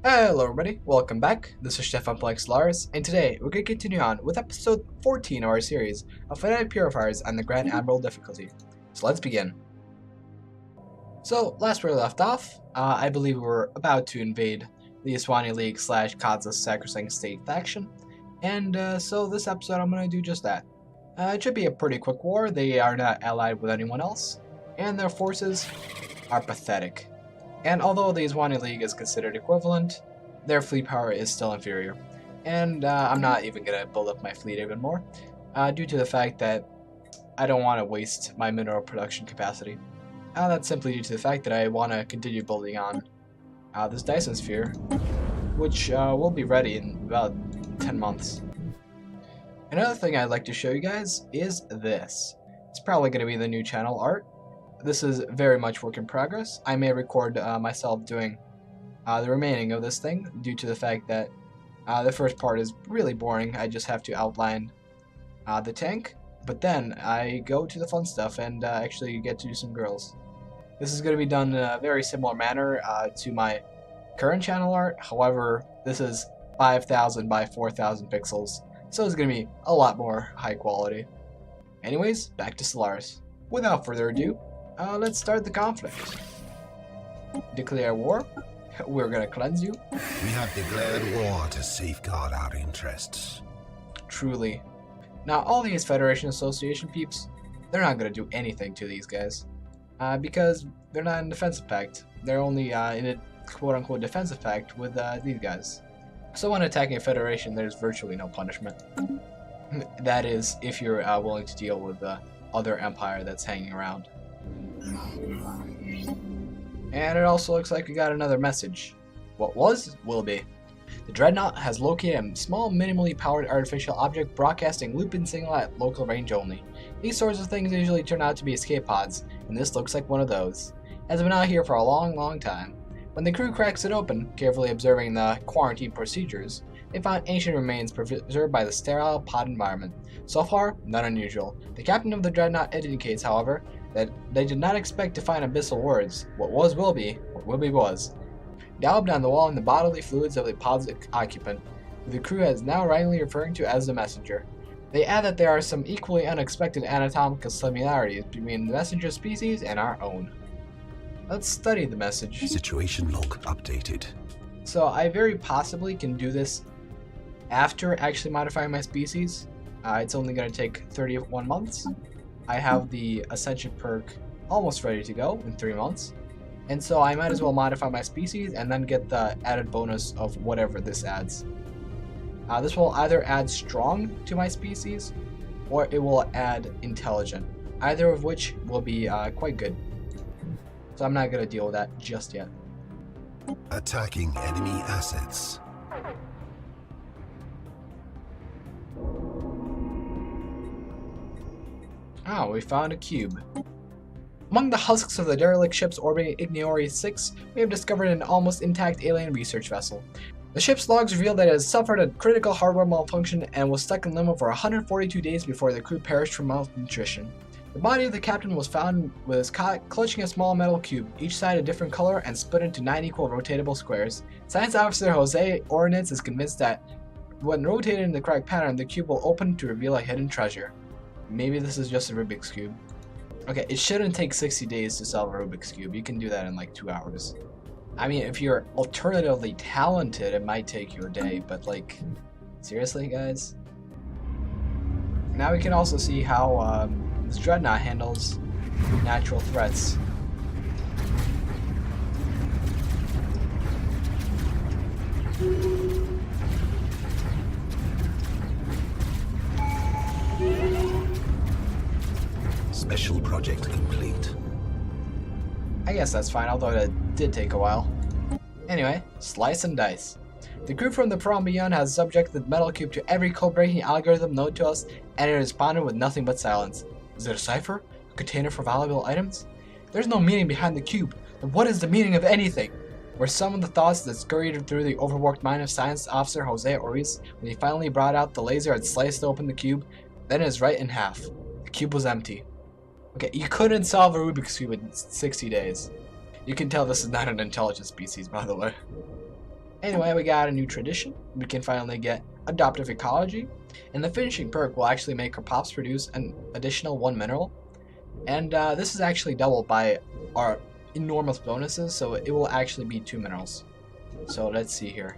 Hello everybody, welcome back. This is Stefan playing Stellaris, and today we're going to continue on with episode 14 of our series of Finite Purifiers on the Grand Admiral difficulty. So let's begin. So, last where we left off, I believe we were about to invade the Iswani League / Kaza's Sacrosanct State faction, and so this episode I'm going to do just that. It should be a pretty quick war. They are not allied with anyone else, and their forces are pathetic. And although the Iswani League is considered equivalent, their fleet power is still inferior. And I'm not even going to build up my fleet even more, due to the fact that I don't want to waste my mineral production capacity. That's simply due to the fact that I want to continue building on this Dyson Sphere, which will be ready in about 10 months. Another thing I'd like to show you guys is this. It's probably going to be the new channel art. This is very much work in progress. I may record myself doing the remaining of this thing due to the fact that the first part is really boring. I just have to outline the tank, but then I go to the fun stuff and actually get to do some girls. This is going to be done in a very similar manner to my current channel art. However, this is 5,000 by 4,000 pixels, so it's going to be a lot more high quality. Anyways, back to Stellaris. Without further ado, let's start the conflict. Declare war. We're gonna cleanse you. We have declared war to safeguard our interests. Truly. Now, all these Federation Association peeps, they're not gonna do anything to these guys. Because they're not in defensive pact. They're only in a quote-unquote defensive pact with these guys. So when attacking a Federation, there's virtually no punishment. That is, if you're willing to deal with the other empire that's hanging around. And it also looks like we got another message. What was, will be. The Dreadnought has located a small, minimally powered artificial object broadcasting looping signal at local range only. These sorts of things usually turn out to be escape pods, and this looks like one of those. It has been out here for a long time. When the crew cracks it open, carefully observing the quarantine procedures, they found ancient remains preserved by the sterile pod environment. So far, none unusual. The captain of the Dreadnought indicates, however, that they did not expect to find abyssal words. What was will be, what will be was. Daubed on the wall in the bodily fluids of the pod's occupant, who the crew is now rightly referring to as the messenger. They add that there are some equally unexpected anatomical similarities between the messenger species and our own. Let's study the message. Situation log updated. So I very possibly can do this after actually modifying my species. It's only going to take 31 months. I have the Ascension perk almost ready to go in 3 months. And so I might as well modify my species and then get the added bonus of whatever this adds. This will either add strong to my species, or it will add intelligent. Either of which will be quite good. So I'm not going to deal with that just yet. Attacking enemy assets. Oh, we found a cube. Among the husks of the derelict ships orbiting Ingenious 6, we have discovered an almost intact alien research vessel. The ship's logs reveal that it has suffered a critical hardware malfunction and was stuck in limbo for 142 days before the crew perished from malnutrition. The body of the captain was found with his cot clutching a small metal cube, each side a different color and split into 9 equal rotatable squares. Science officer Jose Ordonez is convinced that when rotated in the correct pattern, the cube will open to reveal a hidden treasure. Maybe this is just a Rubik's Cube. Okay, it shouldn't take 60 days to solve a Rubik's Cube. You can do that in like 2 hours. I mean, if you're alternatively talented, it might take you a day, but like, seriously, guys? Now we can also see how this Dreadnought handles natural threats. Special project complete. I guess that's fine, although that did take a while. Anyway, slice and dice. The crew from the From Beyond has subjected the metal cube to every code-breaking algorithm known to us, and it responded with nothing but silence. Is it a cipher? A container for valuable items? There's no meaning behind the cube. Then what is the meaning of anything? Were some of the thoughts that scurried through the overworked mind of Science Officer Jose Ortiz when he finally brought out the laser and sliced open the cube, then it is right in half. The cube was empty. Okay, you couldn't solve a Rubik's Cube in 60 days. You can tell this is not an intelligent species, by the way. Anyway, we got a new tradition. We can finally get Adaptive Ecology, and the finishing perk will actually make our pops produce an additional 1 mineral. And this is actually doubled by our enormous bonuses, so it will actually be 2 minerals. So let's see here.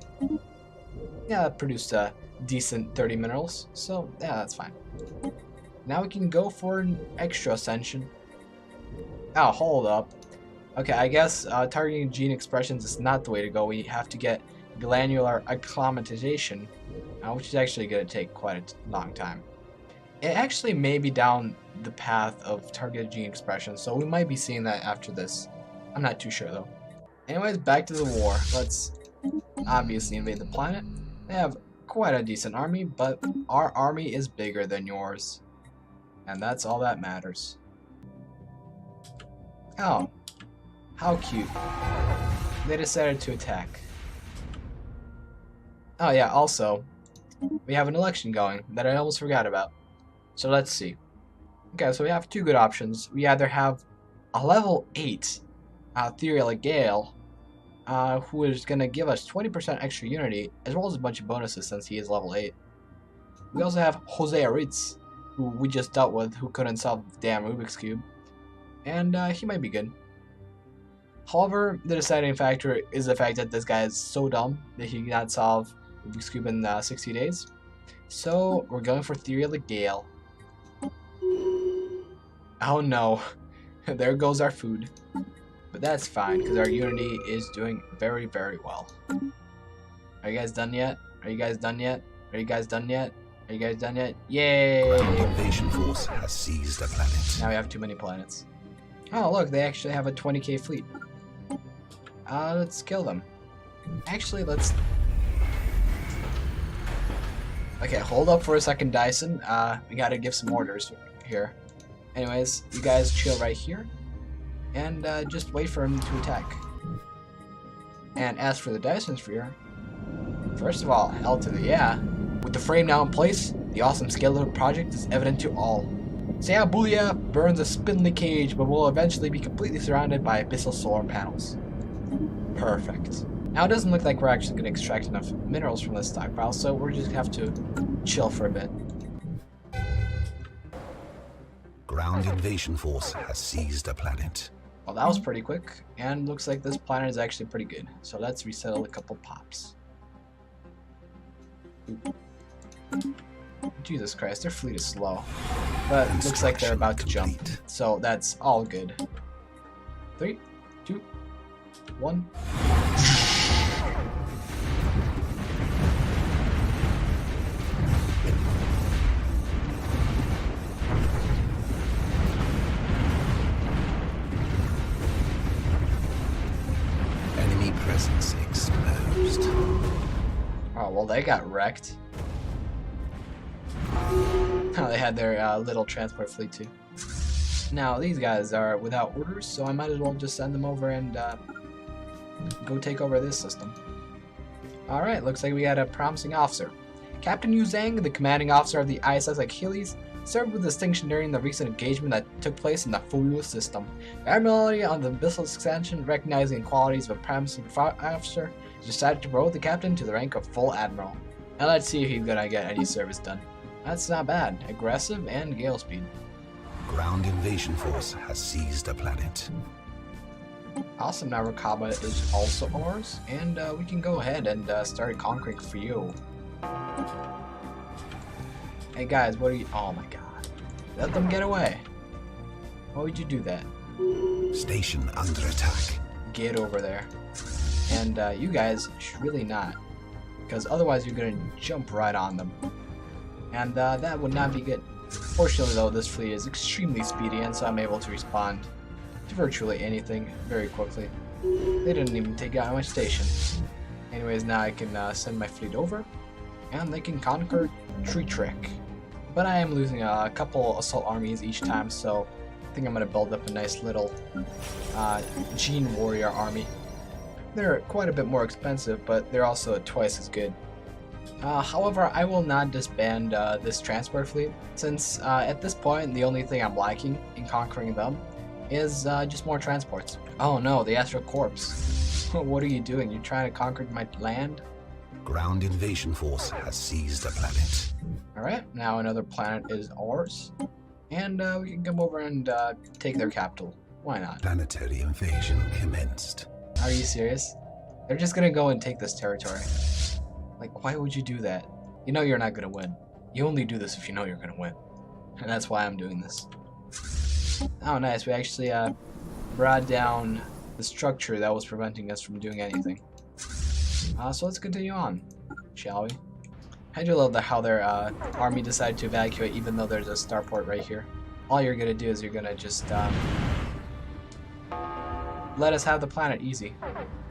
Yeah, that produced a decent 30 minerals, so yeah, that's fine. Now we can go for an extra ascension. Oh, hold up. Okay, I guess targeting gene expressions is not the way to go. We have to get glandular acclimatization, which is actually going to take quite a long time. It actually may be down the path of targeted gene expression, so we might be seeing that after this. I'm not too sure though. Anyways, back to the war. Let's obviously invade the planet. They have quite a decent army, but our army is bigger than yours. And that's all that matters. Oh, how cute. They decided to attack. Oh yeah, also, we have an election going that I almost forgot about. So let's see. Okay, so we have 2 good options. We either have a level 8 Ethereal Gale, who is going to give us 20% extra unity, as well as a bunch of bonuses since he is level 8. We also have Jose Aritz, who we just dealt with, who couldn't solve the damn Rubik's Cube. And he might be good. However, the deciding factor is the fact that this guy is so dumb that he cannot solve Rubik's Cube in 60 days. So, we're going for Ethereal Gale. Oh no, there goes our food. But that's fine, because our unity is doing very, very well. Are you guys done yet? Are you guys done yet? Are you guys done yet? Are you guys done yet? Yay! Ground invasion force has seized a planet. Now we have too many planets. Oh look, they actually have a 20k fleet. Let's kill them. Actually, let's... Okay, hold up for a second, Dyson. We gotta give some orders here. Anyways, you guys chill right here. And just wait for him to attack. And as for the Dyson Sphere, first of all, hell to the yeah. With the frame now in place, the awesome scale of the project is evident to all. Booyah burns a spindly cage, but will eventually be completely surrounded by abyssal solar panels. Perfect. Now it doesn't look like we're actually going to extract enough minerals from this stockpile, so we're just going to have to chill for a bit. Ground invasion force has seized a planet. Well, that was pretty quick, and looks like this planet is actually pretty good. So let's resettle a couple pops. Jesus Christ, their fleet is slow. But it looks like they're about to jump, so that's all good. 3, 2, 1. Enemy presence exposed. Oh, well, they got wrecked. Oh, they had their little transport fleet too. Now, these guys are without orders, so I might as well just send them over and go take over this system. Alright, looks like we got a promising officer. Captain Yu Zhang, the commanding officer of the ISS Achilles, served with distinction during the recent engagement that took place in the Fuyu system. The Admiralty on the Abyssal Expansion, recognizing the qualities of a promising officer, decided to promote the captain to the rank of full admiral. Now let's see if he's gonna get any service done. That's not bad. Aggressive and gale speed. Ground invasion force has seized a planet. Awesome, now Rakaba is also ours, and we can go ahead and start conquering for you. Hey guys, what are you... Oh my god. Let them get away. Why would you do that? Station under attack. Get over there. And you guys should really not. Because otherwise you're going to jump right on them. And that would not be good. Fortunately though, this fleet is extremely speedy, and so I'm able to respond to virtually anything very quickly. They didn't even take out my station. Anyways, now I can send my fleet over, and they can conquer Tree Trick. But I am losing a couple assault armies each time, so I think I'm going to build up a nice little Gene Warrior army. They're quite a bit more expensive, but they're also twice as good. However, I will not disband this transport fleet, since at this point the only thing I'm lacking in conquering them is just more transports. Oh no, the Astral Corpse. What are you doing? You're trying to conquer my land? Ground invasion force has seized a planet. Alright, now another planet is ours. And we can come over and take their capital. Why not? Planetary invasion commenced. Are you serious? They're just gonna go and take this territory. Like, why would you do that? You know you're not gonna win. You only do this if you know you're gonna win. And that's why I'm doing this. Oh, nice. We actually brought down the structure that was preventing us from doing anything. So let's continue on, shall we? I do love how their army decided to evacuate even though there's a starport right here. All you're gonna do is you're gonna just let us have the planet easy.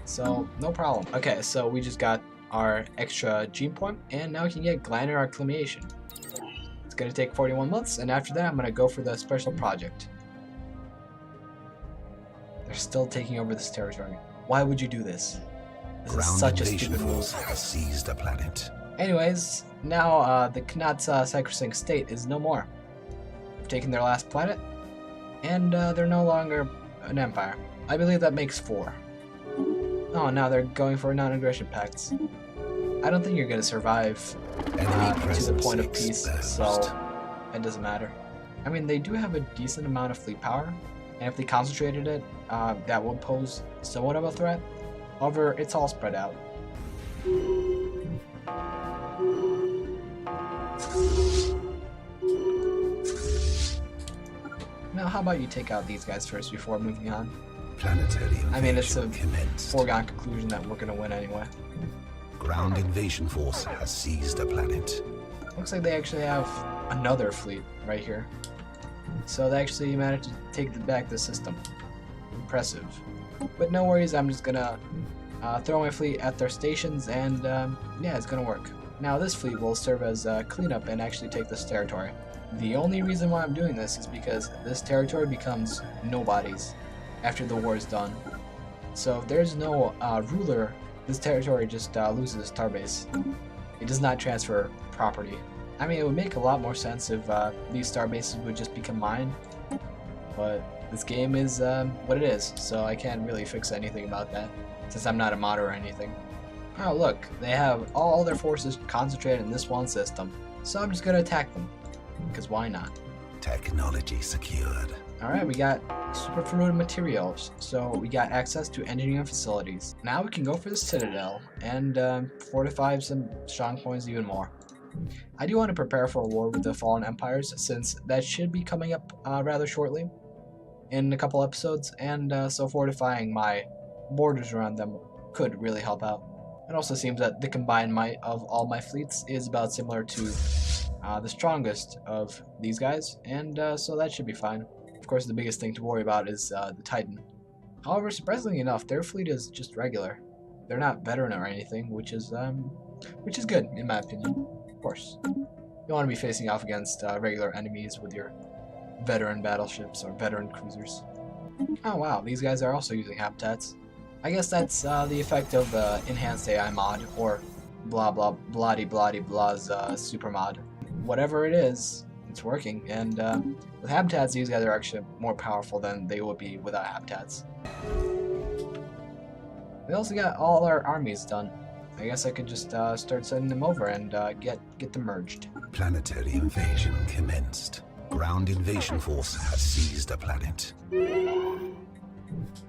So, no problem. Okay, so we just got our extra gene point, and now we can get Glander acclimation. It's gonna take 41 months, and after that I'm gonna go for the special project. They're still taking over this territory. Why would you do this? This is such a stupid move. Has seized a planet. Anyways, now the Knat's sacrosanct state is no more. They've taken their last planet, and they're no longer an empire. I believe that makes 4. Oh, now they're going for non-aggression pacts. I don't think you're going to survive to the point of peace, so it doesn't matter. I mean, they do have a decent amount of fleet power, and if they concentrated it, that would pose somewhat of a threat. However, it's all spread out. Now, how about you take out these guys first before moving on? Planetary I mean, it's a commenced. foregone conclusion that we're going to win anyway. Ground invasion force has seized a planet. Looks like they actually have another fleet right here. So they actually managed to take back the system. Impressive. But no worries, I'm just gonna throw my fleet at their stations and yeah, it's gonna work. Now this fleet will serve as cleanup and actually take this territory. The only reason why I'm doing this is because this territory becomes nobody's after the war is done. So if there's no ruler, this territory just loses its starbase. It does not transfer property. I mean, it would make a lot more sense if these starbases would just become mine, but this game is what it is, so I can't really fix anything about that, since I'm not a mod or anything. Oh look, they have all their forces concentrated in this one system, so I'm just gonna attack them, because why not? Technology secured. Alright, we got superfluid materials, so we got access to engineering facilities. Now we can go for the Citadel, and fortify some strong points even more. I do want to prepare for a war with the Fallen Empires, since that should be coming up rather shortly, in a couple episodes, and so fortifying my borders around them could really help out. It also seems that the combined might of all my fleets is about similar to the strongest of these guys, and so that should be fine. Of course, the biggest thing to worry about is the Titan. However, surprisingly enough, their fleet is just regular. They're not veteran or anything, which is good in my opinion. Of course, you want to be facing off against regular enemies with your veteran battleships or veteran cruisers. Oh wow, these guys are also using habitats. I guess that's the effect of the enhanced AI mod, or blah blah bloody bloody blah's super mod. Whatever it is, it's working, and with habitats these guys are actually more powerful than they would be without habitats. We also got all our armies done. I guess I could just start sending them over and get them merged. Planetary invasion commenced. Ground invasion force has seized a planet.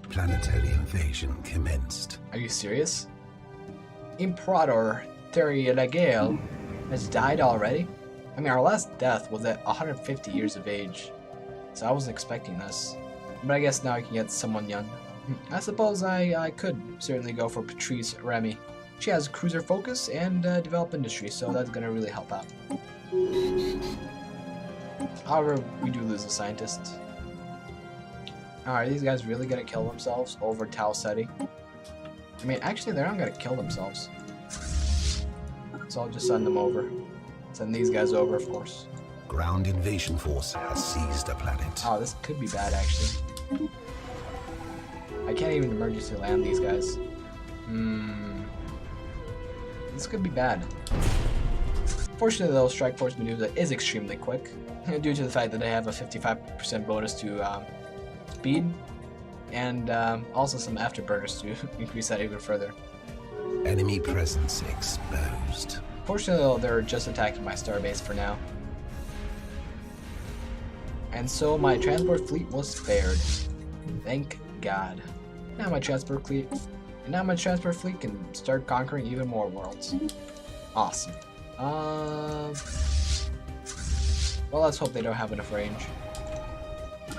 Planetary invasion commenced. Are you serious? Imperator Therielagale has died already? I mean, our last death was at 150 years of age, so I wasn't expecting this. But I guess now I can get someone young. I suppose I could certainly go for Patrice Remy. She has cruiser focus and develop industry, so that's gonna really help out. However, we do lose a scientist. Are these guys really gonna kill themselves over Tau Ceti? I mean, actually, they're not gonna kill themselves. So I'll just send them over. Send these guys over, of course. Ground invasion force has seized a planet. Oh, this could be bad, actually. I can't even emergency land these guys. This could be bad. Fortunately though, Strike Force maneuver is extremely quick, due to the fact that they have a 55% bonus to speed. and also some afterburners to increase that even further. Enemy presence exposed. Fortunately, they're just attacking my starbase for now. And so my transport fleet was spared. Thank God. Now my transport fleet can start conquering even more worlds. Awesome. Well, let's hope they don't have enough range.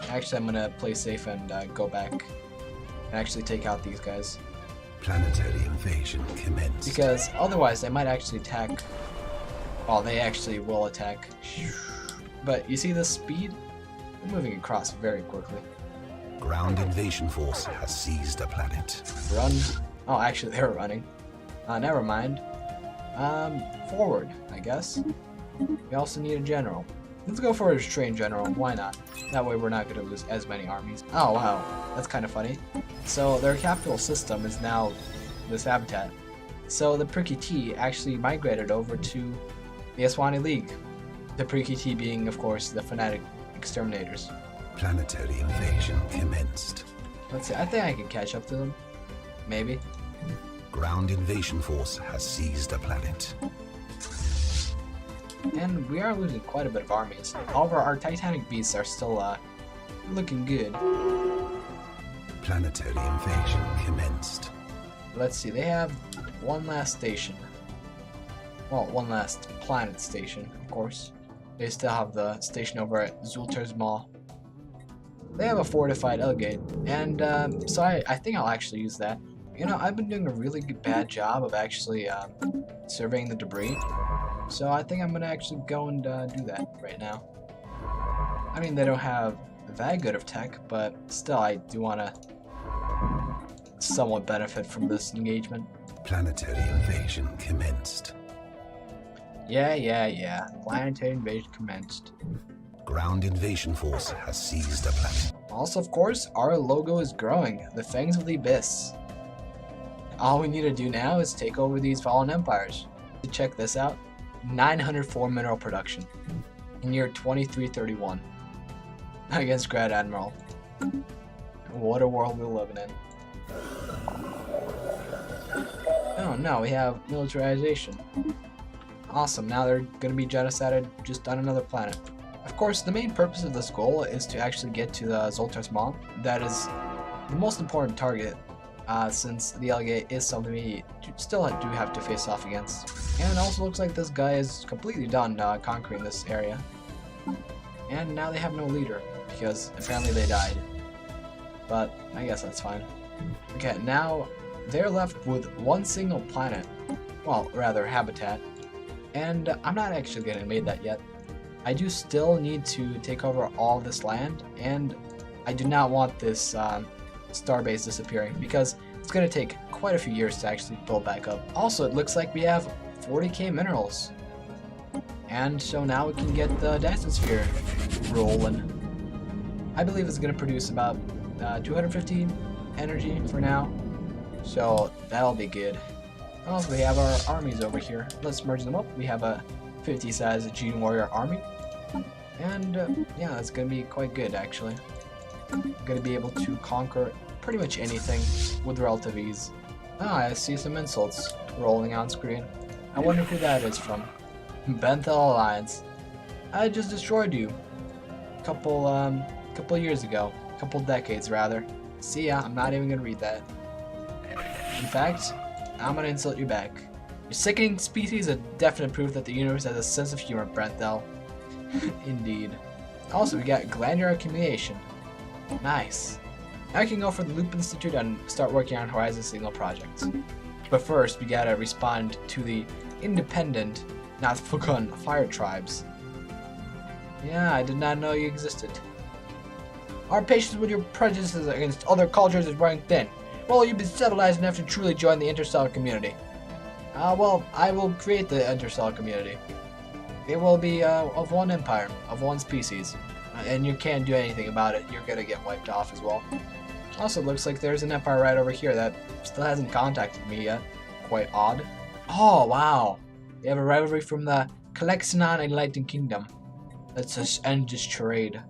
Actually, I'm gonna play safe and go back and actually take out these guys. Planetary invasion commenced. Because otherwise, they might actually attack. Well, they actually will attack. But you see the speed? They're moving across very quickly. Ground invasion force has seized a planet. Run. Oh, actually, they're running. Never mind. Forward, I guess. We also need a general. Let's go for a trained general. Why not? That way we're not going to lose as many armies. Oh, wow. That's kind of funny. So their capital system is now this habitat. So the Pricky T actually migrated over to the Aswani League. The Pricky T being, of course, the fanatic exterminators. Planetary invasion commenced. Let's see. I think I can catch up to them. Maybe. Ground invasion force has seized a planet. And we are losing quite a bit of armies. However, our Titanic beasts are still looking good. Planetary invasion commenced. Let's see, they have one last station. Well, one last planet station, of course. They still have the station over at Zulter's Mall. They have a fortified Elgate, and so I think I'll actually use that. You know, I've been doing a really bad job of actually surveying the debris. So I think I'm gonna actually go and do that right now. I mean, they don't have that good of tech, but still, I do want to somewhat benefit from this engagement. Planetary invasion commenced. Yeah. Planetary invasion commenced. Ground invasion force has seized a planet. Also, of course, our logo is growing. The Fangs of the Abyss. All we need to do now is take over these fallen empires. To check this out. 904 mineral production in year 2331 against Grand Admiral. What a world we're living in. Oh no, we have militarization. Awesome, now they're going to be genocided just on another planet. Of course, the main purpose of this goal is to actually get to the Zoltar's Mall. That is the most important target. Since the Elgate is something we still do have to face off against. And it also looks like this guy is completely done conquering this area. And now they have no leader, because apparently they died. But I guess that's fine. Okay, now they're left with one single planet. Well, rather, habitat. And I'm not actually going to invade that yet. I do still need to take over all this land, and I do not want this starbase disappearing because it's going to take quite a few years to actually build back up. Also, it looks like we have 40k minerals, and so now we can get the Dancing Sphere rolling. I believe it's going to produce about 250 energy for now, so that'll be good. Also, we have our armies over here. Let's merge them up. We have a 50 size Gene Warrior army, and yeah, that's going to be quite good actually. I'm going to be able to conquer pretty much anything with relative ease. Ah, I see some insults rolling on screen. I wonder who that is from. Benthel Alliance. I just destroyed you. Couple years ago. Couple decades rather. See ya, I'm not even going to read that. In fact, I'm going to insult you back. Your sickening species is definite proof that the universe has a sense of humor, Benthel. Indeed. Also, we got glandular accumulation. Nice. Now I can go for the Loop Institute and start working on Horizon Signal projects. But first, we gotta respond to the independent Nathfukan fire tribes. Yeah, I did not know you existed. Our patience with your prejudices against other cultures is running thin. Well, you've been civilized enough to truly join the interstellar community. Well, I will create the interstellar community. It will be of one empire, of one species. And you can't do anything about it. You're gonna get wiped off as well. Also, looks like there's an empire right over here that still hasn't contacted me yet. Quite odd. Oh, wow. They have a rivalry from the Kalexanon Enlightened Kingdom. Let's just end this charade.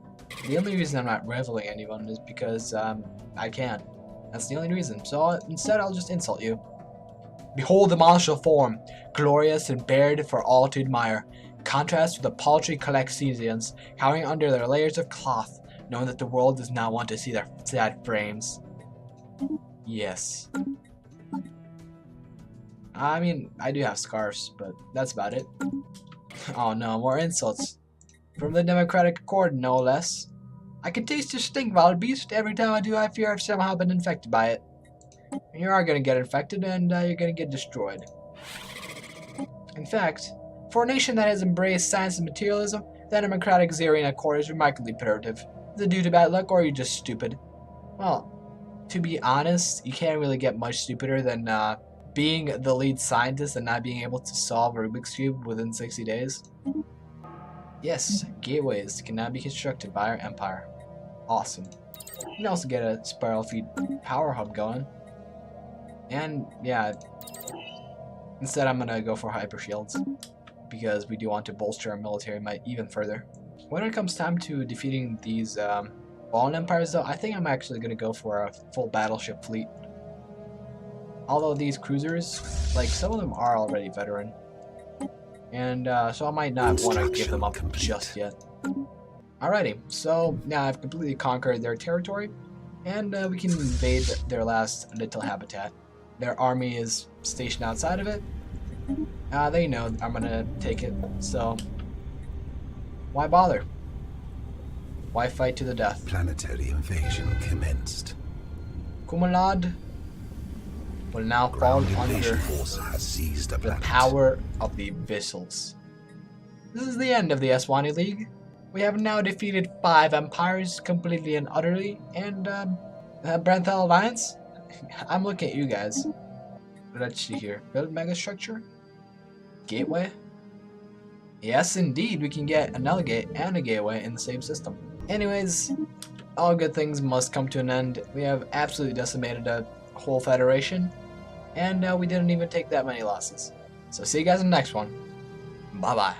The only reason I'm not reveling anyone is because I can. That's the only reason. So instead I'll just insult you. Behold the martial form, glorious and bared for all to admire. Contrast with the paltry Calexians, cowering under their layers of cloth, knowing that the world does not want to see their sad frames. Yes. I mean, I do have scars, but that's about it. Oh no, more insults. From the Democratic Accord, no less. I can taste your stink, wild beast. Every time I do, I fear I've somehow been infected by it. You are going to get infected, and you're going to get destroyed. In fact, for a nation that has embraced science and materialism, the Democratic Xerian Accord is remarkably imperative. Is it due to bad luck, or are you just stupid? Well, to be honest, you can't really get much stupider than being the lead scientist and not being able to solve a Rubik's Cube within 60 days. Yes, gateways can now be constructed by our empire. Awesome. You can also get a spiral feed power hub going. And yeah, instead I'm gonna go for hyper shields because we do want to bolster our military might even further. When it comes time to defeating these fallen empires though, I think I'm actually gonna go for a full battleship fleet. Although these cruisers, like some of them are already veteran. And so I might not want to give them up just yet. Alrighty, so now I've completely conquered their territory, and we can invade their last little habitat. Their army is stationed outside of it. They know I'm gonna take it, so why bother? Why fight to the death? Planetary invasion commenced. Kumalad will now fall under the power of the Abyssals. This is the end of the S2E League. We have now defeated 5 empires completely and utterly, and Brenthal Alliance? I'm looking at you guys. Let's see here. Build megastructure? Gateway? Yes, indeed, we can get another gate and a gateway in the same system. Anyways, all good things must come to an end. We have absolutely decimated a whole federation, and we didn't even take that many losses. So see you guys in the next one. Bye bye.